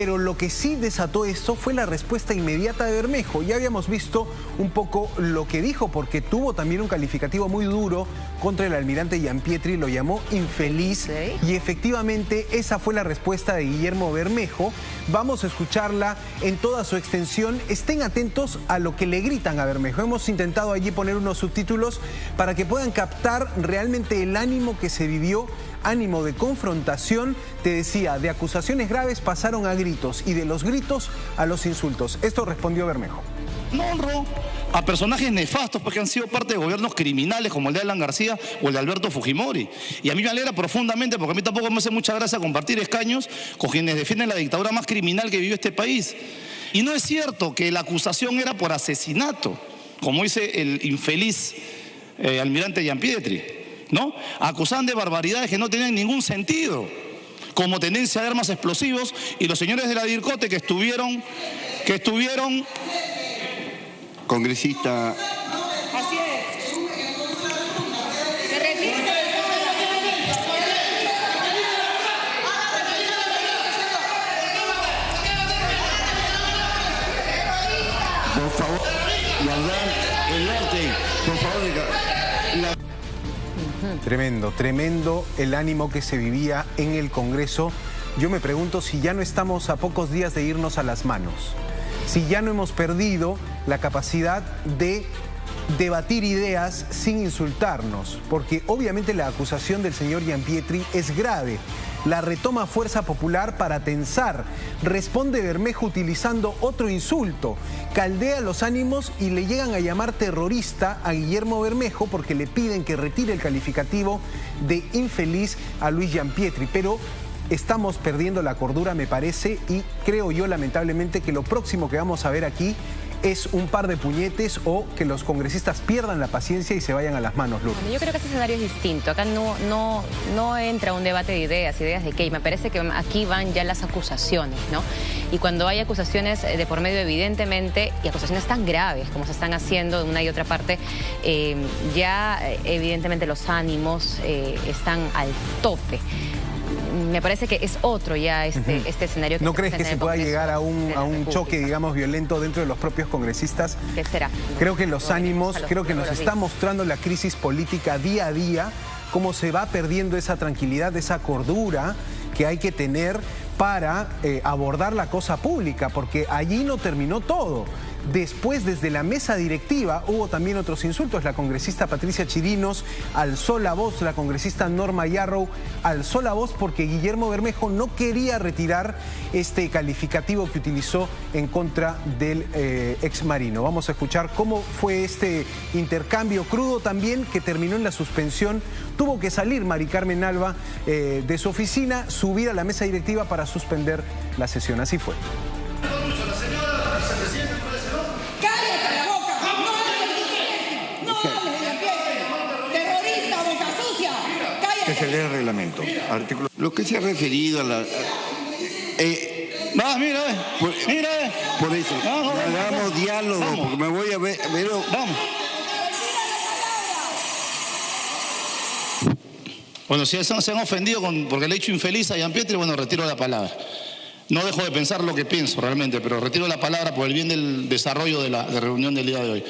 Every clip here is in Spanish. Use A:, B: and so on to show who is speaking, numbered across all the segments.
A: Pero lo que sí desató esto fue la respuesta inmediata de Bermejo. Ya habíamos visto un poco lo que dijo, porque tuvo también un calificativo muy duro contra el almirante Gianpietri, lo llamó infeliz. ¿Sí? Y efectivamente esa fue la respuesta de Guillermo Bermejo. Vamos a escucharla en toda su extensión. Estén atentos a lo que le gritan a Bermejo. Hemos intentado allí poner unos subtítulos para que puedan captar realmente el ánimo que se vivió, ánimo de confrontación. Te decía, de acusaciones graves pasaron a gritos y de los gritos a los insultos. Esto respondió Bermejo.
B: No honro a personajes nefastos porque han sido parte de gobiernos criminales como el de Alan García o el de Alberto Fujimori. Y a mí me alegra profundamente, porque a mí tampoco me hace mucha gracia compartir escaños con quienes defienden la dictadura más criminal que vivió este país. Y no es cierto que la acusación era por asesinato, como dice el infeliz almirante Gianpietri, ¿no? Acusaban de barbaridades que no tenían ningún sentido, como tenencia de armas explosivos, y los señores de la DIRCOTE que estuvieron...
C: Congresista.
D: Así es. Se retira.
C: Por favor, el orden, por favor.
A: Tremendo el ánimo que se vivía en el Congreso. Yo me pregunto si ya no estamos a pocos días de irnos a las manos, si ya no hemos perdido la capacidad de debatir ideas sin insultarnos, porque obviamente la acusación del señor Gianpietri es grave. La retoma Fuerza Popular para tensar. Responde Bermejo utilizando otro insulto. Caldea los ánimos y le llegan a llamar terrorista a Guillermo Bermejo porque le piden que retire el calificativo de infeliz a Luis Gianpietri. Pero estamos perdiendo la cordura, me parece, y creo yo lamentablemente que lo próximo que vamos a ver aquí es un par de puñetes o que los congresistas pierdan la paciencia y se vayan a las manos, Lourdes.
E: Bueno, yo creo que este escenario es distinto. Acá no entra un debate de ideas de qué. Me parece que aquí van ya las acusaciones, ¿no? Y cuando hay acusaciones de por medio, evidentemente, y acusaciones tan graves como se están haciendo de una y otra parte, ya evidentemente los ánimos están al tope. Me parece que es otro ya este escenario.
A: ¿No crees que se pueda llegar a un choque, digamos, violento dentro de los propios congresistas?
E: ¿Qué será?
A: Creo que los ánimos, creo que nos está mostrando la crisis política día a día, cómo se va perdiendo esa tranquilidad, esa cordura que hay que tener para abordar la cosa pública, porque allí no terminó todo. Después, desde la mesa directiva, hubo también otros insultos. La congresista Patricia Chirinos alzó la voz, la congresista Norma Yarrow alzó la voz porque Guillermo Bermejo no quería retirar este calificativo que utilizó en contra del exmarino. Vamos a escuchar cómo fue este intercambio crudo también, que terminó en la suspensión. Tuvo que salir Mari Carmen Alba de su oficina, subir a la mesa directiva para suspender la sesión. Así fue.
C: Que se lea el reglamento. Artículo. Lo que se ha referido a la...
B: mira.
C: Por eso, hagamos diálogo, vamos. Porque me voy a ver...
B: Vamos. Bueno, si se han ofendido porque le he hecho infeliz a Gianpietri, bueno, retiro la palabra. No dejo de pensar lo que pienso realmente, pero retiro la palabra por el bien del desarrollo de la reunión del día de hoy.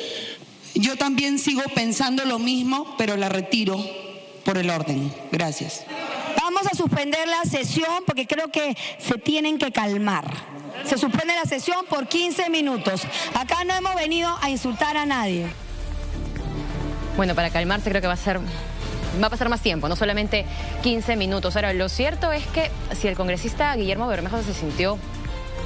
D: Yo también sigo pensando lo mismo, pero la retiro por el orden. Gracias.
F: Vamos a suspender la sesión porque creo que se tienen que calmar. Se suspende la sesión por 15 minutos. Acá no hemos venido a insultar a nadie.
E: Bueno, para calmarse creo que va a pasar más tiempo, no solamente 15 minutos. Ahora, lo cierto es que si el congresista Guillermo Bermejo se sintió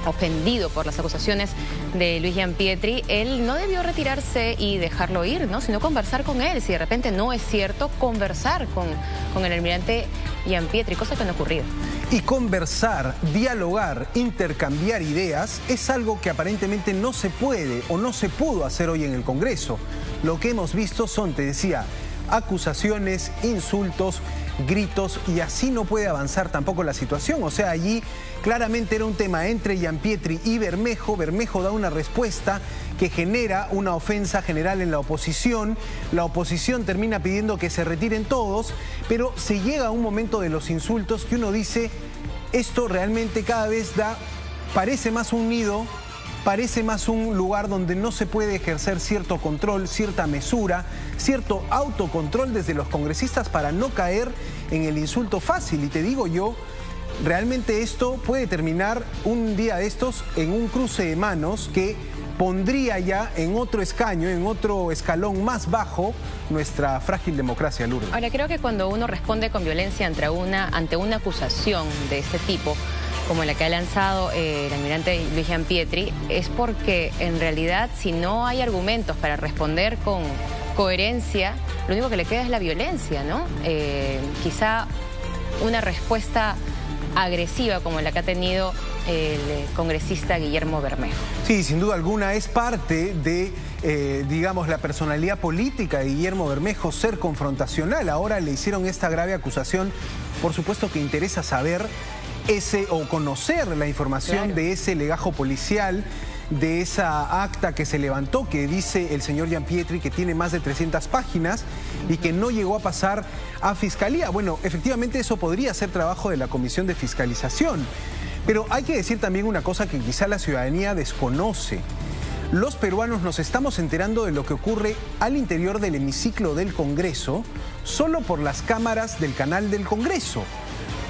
E: ofendido por las acusaciones de Luis Gianpietri, él no debió retirarse y dejarlo ir, ¿no? Sino conversar con él. Si de repente no es cierto, conversar con el almirante Gianpietri, cosa que no ha ocurrido.
A: Y conversar, dialogar, intercambiar ideas es algo que aparentemente no se puede o no se pudo hacer hoy en el Congreso. Lo que hemos visto son, te decía, acusaciones, insultos, gritos, y así no puede avanzar tampoco la situación. O sea, allí claramente era un tema entre Gianpietri y Bermejo. Bermejo da una respuesta que genera una ofensa general en la oposición. La oposición termina pidiendo que se retiren todos, pero se llega a un momento de los insultos que uno dice, esto realmente cada vez da parece más un nido, parece más un lugar donde no se puede ejercer cierto control, cierta mesura, cierto autocontrol desde los congresistas para no caer en el insulto fácil. Y te digo yo, realmente esto puede terminar un día de estos en un cruce de manos que pondría ya en otro escaño, en otro escalón más bajo, nuestra frágil democracia, Lourdes.
E: Ahora, creo que cuando uno responde con violencia ante una acusación de este tipo, como la que ha lanzado el almirante Luis Gianpietri, es porque en realidad si no hay argumentos para responder con coherencia, lo único que le queda es la violencia, ¿no? Quizá una respuesta agresiva como la que ha tenido el congresista Guillermo Bermejo.
A: Sí, sin duda alguna es parte de, digamos, la personalidad política de Guillermo Bermejo ser confrontacional. Ahora le hicieron esta grave acusación. Por supuesto que interesa saber o conocer la información de ese legajo policial, de esa acta que se levantó, que dice el señor Gianpietri que tiene más de 300 páginas y que no llegó a pasar a Fiscalía. Bueno, efectivamente eso podría ser trabajo de la Comisión de Fiscalización. Pero hay que decir también una cosa que quizá la ciudadanía desconoce. Los peruanos nos estamos enterando de lo que ocurre al interior del hemiciclo del Congreso solo por las cámaras del canal del Congreso.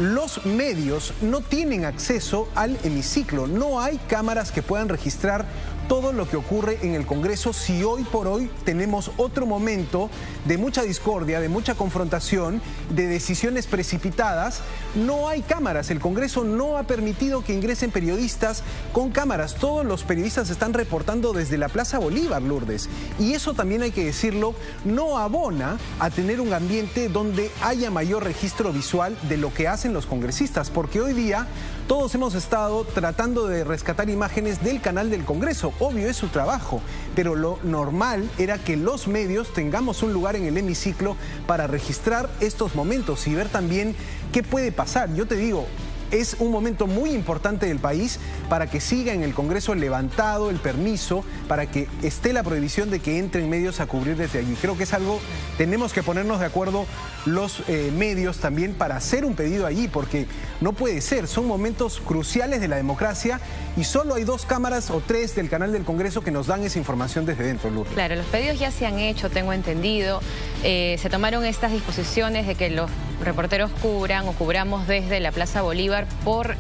A: Los medios no tienen acceso al hemiciclo, no hay cámaras que puedan registrar todo lo que ocurre en el Congreso si hoy por hoy tenemos otro momento de mucha discordia, de mucha confrontación, de decisiones precipitadas. No hay cámaras, el Congreso no ha permitido que ingresen periodistas con cámaras. Todos los periodistas están reportando desde la Plaza Bolívar, Lourdes. Y eso también hay que decirlo, no abona a tener un ambiente donde haya mayor registro visual de lo que hacen los congresistas, porque hoy día todos hemos estado tratando de rescatar imágenes del canal del Congreso. Obvio, es su trabajo, pero lo normal era que los medios tengamos un lugar en el hemiciclo para registrar estos momentos y ver también qué puede pasar. Yo te digo, es un momento muy importante del país para que siga en el Congreso levantado el permiso, para que esté la prohibición de que entren medios a cubrir desde allí. Creo que es algo, tenemos que ponernos de acuerdo los medios también para hacer un pedido allí, porque no puede ser, son momentos cruciales de la democracia y solo hay 2 cámaras o 3 del canal del Congreso que nos dan esa información desde dentro, Lourdes.
E: Claro, los pedidos ya se han hecho, tengo entendido. Se tomaron estas disposiciones de que los reporteros cubran o cubramos desde la Plaza Bolívar por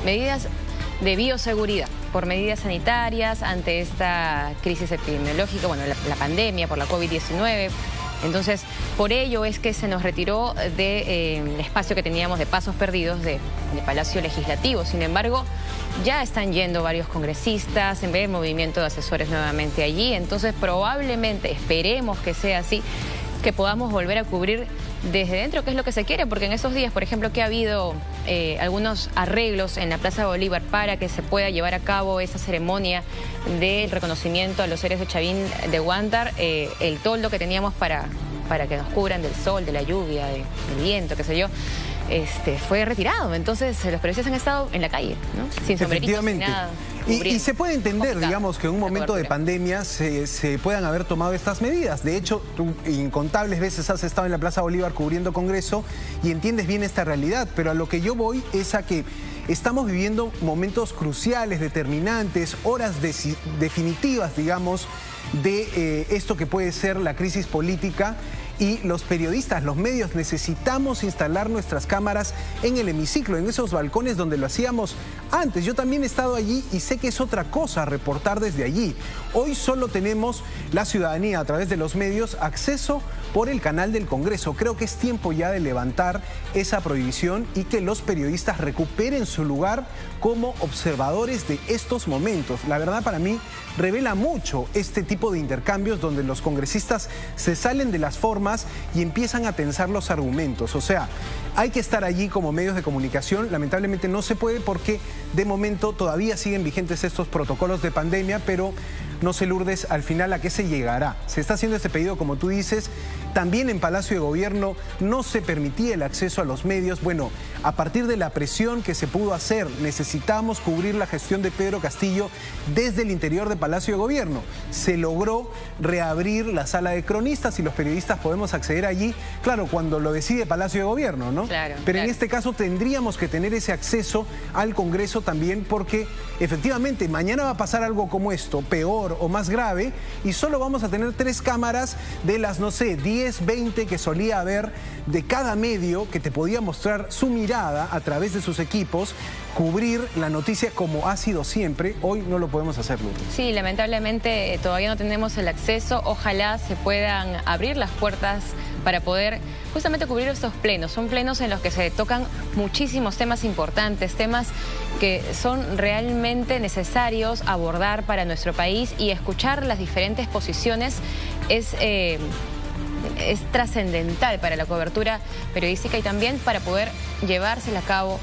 E: medidas de bioseguridad, por medidas sanitarias ante esta crisis epidemiológica, bueno, la pandemia por la COVID-19. Entonces, por ello es que se nos retiró del espacio que teníamos de pasos perdidos de Palacio Legislativo. Sin embargo, ya están yendo varios congresistas, en vez de movimiento de asesores nuevamente allí. Entonces, probablemente, esperemos que sea así, que podamos volver a cubrir desde dentro, que es lo que se quiere, porque en esos días, por ejemplo, que ha habido algunos arreglos en la Plaza Bolívar para que se pueda llevar a cabo esa ceremonia del reconocimiento a los héroes de Chavín de Huántar, el toldo que teníamos para que nos cubran del sol, de la lluvia, del viento, qué sé yo, fue retirado. Entonces los periodistas han estado en la calle, ¿no? Sin sombrerito, sin nada.
A: Y se puede entender, digamos, que en un momento de pandemia se puedan haber tomado estas medidas. De hecho, tú incontables veces has estado en la Plaza Bolívar cubriendo Congreso y entiendes bien esta realidad. Pero a lo que yo voy es a que estamos viviendo momentos cruciales, determinantes, horas definitivas, digamos, de esto que puede ser la crisis política. Y los periodistas, los medios, necesitamos instalar nuestras cámaras en el hemiciclo, en esos balcones donde lo hacíamos antes. Yo también he estado allí y sé que es otra cosa reportar desde allí. Hoy solo tenemos la ciudadanía a través de los medios acceso por el canal del Congreso. Creo que es tiempo ya de levantar esa prohibición y que los periodistas recuperen su lugar como observadores de estos momentos. La verdad, para mí revela mucho este tipo de intercambios donde los congresistas se salen de las formas y empiezan a tensar los argumentos. O sea, hay que estar allí como medios de comunicación. Lamentablemente no se puede porque de momento todavía siguen vigentes estos protocolos de pandemia, pero no sé, Lourdes, al final a qué se llegará. Se está haciendo este pedido, como tú dices, También en Palacio de Gobierno no se permitía el acceso a los medios. Bueno, a partir de la presión que se pudo hacer, necesitamos cubrir la gestión de Pedro Castillo desde el interior de Palacio de Gobierno. Se logró reabrir la sala de cronistas y los periodistas podemos acceder allí, claro, cuando lo decide Palacio de Gobierno, ¿no?
E: Claro,
A: pero
E: claro.
A: En este caso tendríamos que tener ese acceso al Congreso también, porque efectivamente mañana va a pasar algo como esto, peor o más grave, y solo vamos a tener 3 cámaras de las, no sé, 10, 20 que solía haber de cada medio que te podía mostrar su mirada a través de sus equipos, cubrir la noticia como ha sido siempre. Hoy no lo podemos hacer, Lourdes.
E: Sí, lamentablemente todavía no tenemos el acceso. Ojalá se puedan abrir las puertas para poder justamente cubrir estos plenos. Son plenos en los que se tocan muchísimos temas importantes, temas que son realmente necesarios abordar para nuestro país, y escuchar las diferentes posiciones es trascendental para la cobertura periodística y también para poder llevársela a cabo,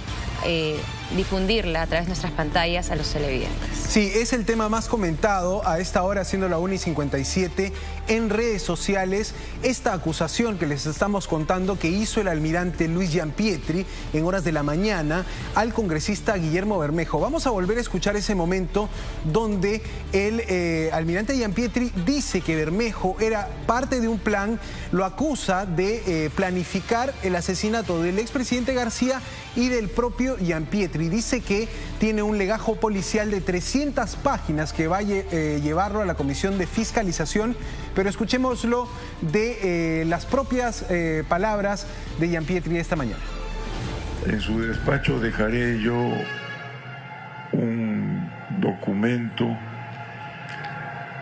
E: difundirla a través de nuestras pantallas a los televidentes.
A: Sí, es el tema más comentado a esta hora, siendo la 1:57 en redes sociales, esta acusación que les estamos contando que hizo el almirante Luis Gianpietri en horas de la mañana al congresista Guillermo Bermejo. Vamos a volver a escuchar ese momento donde el almirante Gianpietri dice que Bermejo era parte de un plan, lo acusa de planificar el asesinato del expresidente García y del propio Gianpietri. Dice que tiene un legajo policial de 300 páginas que va a llevarlo a la Comisión de Fiscalización, pero escuchémoslo de las propias palabras de Gianpietri esta mañana.
G: En su despacho dejaré yo un documento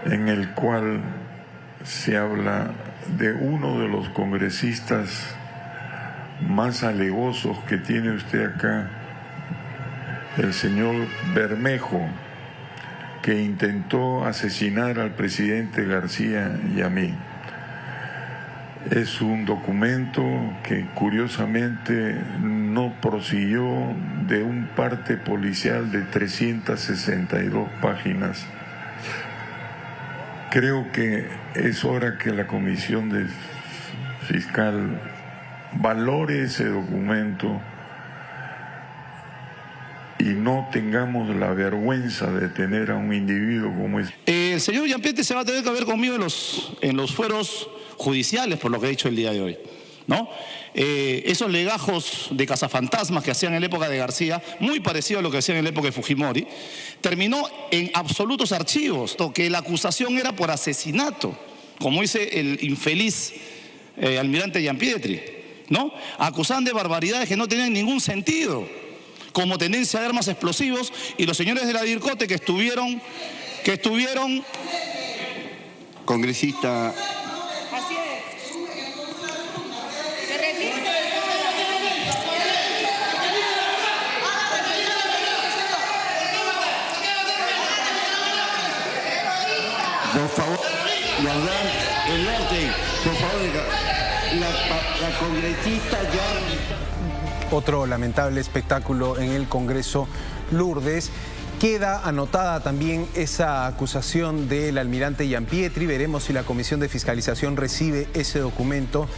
G: en el cual se habla de uno de los congresistas más alevosos que tiene usted acá, el señor Bermejo, que intentó asesinar al presidente García y a mí. Es un documento que curiosamente no prosiguió de un parte policial de 362 páginas. Creo que es hora que la Comisión de Fiscal valore ese documento y no tengamos la vergüenza de tener a un individuo como ese.
B: El señor Gianpietri se va a tener que ver conmigo en los fueros judiciales, por lo que he dicho el día de hoy, ¿no? Esos legajos de cazafantasmas que hacían en la época de García, muy parecido a lo que hacían en la época de Fujimori, terminó en absolutos archivos, que la acusación era por asesinato, como dice el infeliz almirante Gianpietri, ¿no? Acusaban de barbaridades que no tenían ningún sentido, como tenencia de armas explosivos, y los señores de la DIRCOTE que estuvieron...
C: Congresista.
F: Así es.
C: Por favor, guardar el orden. Por favor, la congresista ya...
A: Otro lamentable espectáculo en el Congreso, Lourdes. Queda anotada también esa acusación del almirante Gianpietri. Veremos si la Comisión de Fiscalización recibe ese documento